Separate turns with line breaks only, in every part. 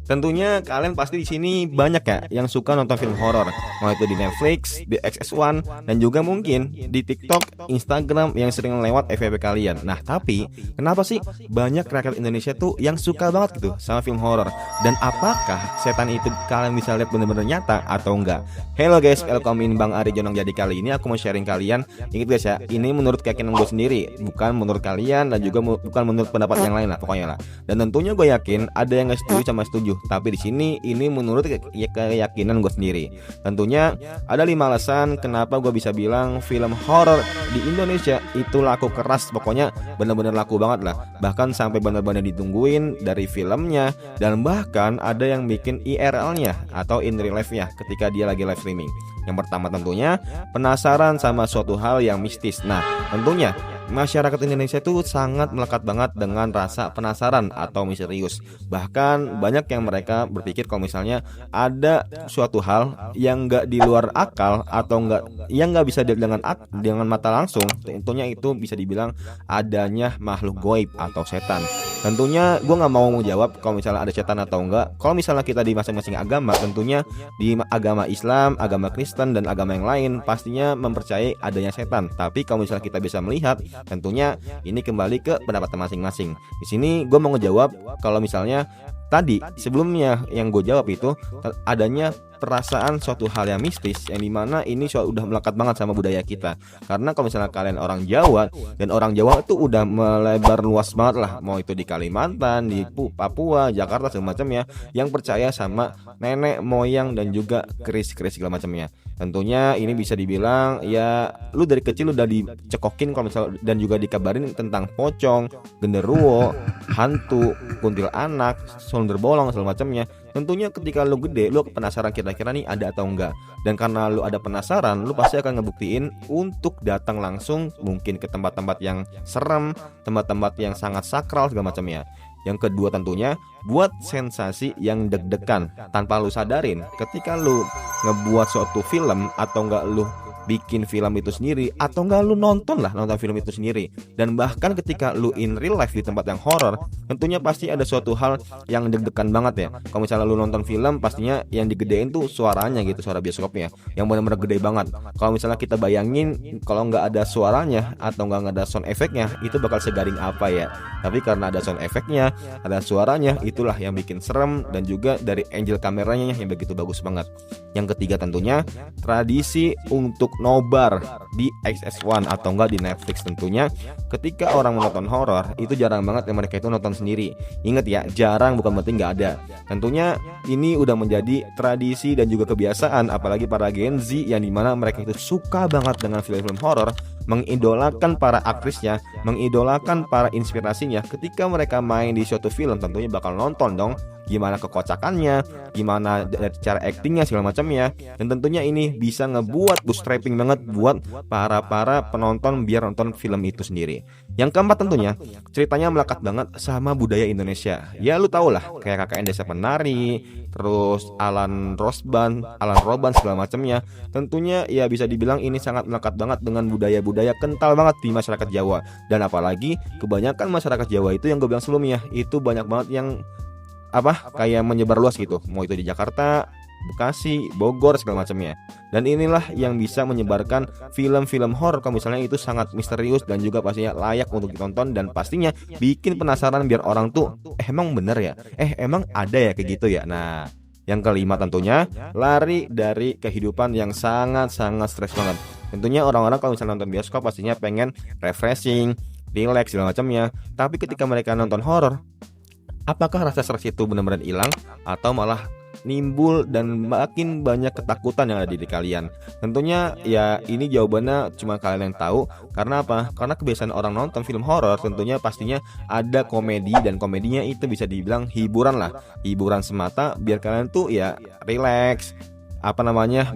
Tentunya kalian pasti di sini banyak ya yang suka nonton film horor, mau itu di Netflix, di XS1, dan juga mungkin di TikTok, Instagram yang sering lewat FYP kalian. Nah, tapi kenapa sih banyak rakyat Indonesia tuh yang suka banget gitu sama film horor? Dan apakah setan itu kalian bisa lihat benar-benar nyata atau enggak? Hello guys, welcome in Bang Ari Jonong. Jadi kali ini aku mau sharing kalian. Ingat guys ya, ini menurut keyakinan gue sendiri, bukan menurut kalian dan juga bukan menurut pendapat yang lain lah pokoknya lah. Dan tentunya gue yakin ada yang nggak setuju sama setuju. Tapi di sini ini menurut keyakinan gue sendiri. Tentunya ada 5 alasan kenapa gue bisa bilang film horor di Indonesia itu laku keras. Pokoknya benar-benar laku banget lah. Bahkan sampai benar-benar ditungguin dari filmnya, dan bahkan ada yang bikin IRL-nya atau in real life-nya ketika dia lagi live streaming. Yang pertama tentunya penasaran sama suatu hal yang mistis. Nah, tentunya masyarakat Indonesia itu sangat melekat banget dengan rasa penasaran atau misterius. Bahkan banyak yang mereka berpikir kalau misalnya ada suatu hal yang nggak di luar akal atau yang nggak bisa dilihat dengan mata langsung, tentunya itu bisa dibilang adanya makhluk goib atau setan. Tentunya gue nggak mau menjawab kalau misalnya ada setan atau enggak. Kalau misalnya kita di masing-masing agama, tentunya di agama Islam, agama Kristen, dan agama yang lain pastinya mempercayai adanya setan. Tapi kalau misalnya kita bisa melihat, tentunya ini kembali ke pendapat masing-masing. Di sini gue mau ngejawab kalau misalnya tadi sebelumnya yang gue jawab itu adanya perasaan suatu hal yang mistis, yang dimana ini udah melekat banget sama budaya kita. Karena kalau misalnya kalian orang Jawa, dan orang Jawa itu udah melebar luas banget lah, mau itu di Kalimantan, di Papua, Jakarta segala macamnya, yang percaya sama nenek moyang dan juga keris-keris segala macamnya. Tentunya ini bisa dibilang ya lu dari kecil udah dicekokin kalau misalnya, dan juga dikabarin tentang pocong, genderuwo, hantu, kuntilanak, sonderbolong segala macamnya. Tentunya ketika lu gede, lu penasaran kira-kira nih ada atau enggak. Dan karena lu ada penasaran, lu pasti akan ngebuktiin untuk datang langsung, mungkin ke tempat-tempat yang serem, tempat-tempat yang sangat sakral segala macamnya. Yang kedua tentunya buat sensasi yang deg-degan tanpa lu sadarin. Ketika lu ngebuat suatu film atau enggak lu bikin film itu sendiri, atau enggak lu nonton film itu sendiri, dan bahkan ketika lu in real life di tempat yang horor, tentunya pasti ada suatu hal yang deg-degan banget ya. Kalau misalnya lu nonton film, pastinya yang digedein tuh suaranya gitu, suara bioskopnya yang benar-benar gede banget. Kalau misalnya kita bayangin kalau nggak ada suaranya atau nggak ada sound efeknya, itu bakal segaring apa ya. Tapi karena ada sound efeknya, ada suaranya, itulah yang bikin serem, dan juga dari angle kameranya yang begitu bagus banget. Yang ketiga tentunya tradisi untuk nobar di XS1 atau enggak di Netflix. Tentunya ketika orang menonton horor itu jarang banget yang mereka itu nonton sendiri. Ingat ya, jarang bukan berarti nggak ada. Tentunya ini udah menjadi tradisi dan juga kebiasaan, apalagi para Gen Z yang dimana mereka itu suka banget dengan film-film horor, mengidolakan para aktrisnya, mengidolakan para inspirasinya. Ketika mereka main di suatu film, tentunya bakal nonton dong gimana kekocakannya, gimana cara actingnya segala macamnya. Dan tentunya ini bisa ngebuat bootstrapping banget buat para penonton biar nonton film itu sendiri. Yang keempat tentunya ceritanya melekat banget sama budaya Indonesia. Ya lu tau lah, kayak KKN Desa Penari, terus Alan Roban segala macamnya. Tentunya ya bisa dibilang ini sangat melekat banget dengan budaya-budaya kental banget di masyarakat Jawa. Dan apalagi kebanyakan masyarakat Jawa itu yang gue bilang sebelumnya, itu banyak banget yang kayak menyebar luas gitu, mau itu di Jakarta, Bekasi, Bogor segala macamnya. Dan inilah yang bisa menyebarkan film-film horor kalau misalnya itu sangat misterius dan juga pastinya layak untuk ditonton, dan pastinya bikin penasaran biar orang tuh emang bener ya, emang ada ya kayak gitu ya. Nah, yang kelima tentunya lari dari kehidupan yang sangat-sangat stres banget. Tentunya orang-orang kalau misalnya nonton bioskop pastinya pengen refreshing, relax segala macamnya. Tapi ketika mereka nonton horor, apakah rasa stres itu benar-benar hilang atau malah nimbul dan makin banyak ketakutan yang ada di diri kalian? Tentunya ya ini jawabannya cuma kalian yang tahu. Karena apa? Karena kebiasaan orang nonton film horor tentunya pastinya ada komedi, dan komedinya itu bisa dibilang hiburan lah, hiburan semata biar kalian tuh ya relax,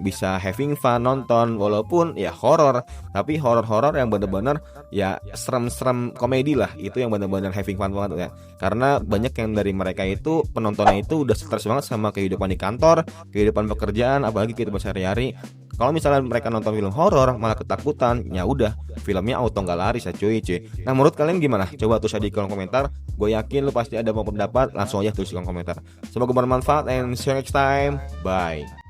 bisa having fun nonton, walaupun ya horor, tapi horor yang benar-benar ya serem-serem komedi lah, itu yang benar-benar having fun banget ya. Karena banyak yang dari mereka itu penontonnya itu udah stres banget sama kehidupan di kantor, kehidupan pekerjaan, apalagi kehidupan sehari-hari. Kalau misalnya mereka nonton film horor malah ketakutan, ya udah filmnya auto nggak laris ya cuy. Nah menurut kalian gimana? Coba tulis di kolom komentar. Gue yakin lu pasti ada pendapat, langsung aja tulis di kolom komentar. Semoga bermanfaat and see you next time. Bye.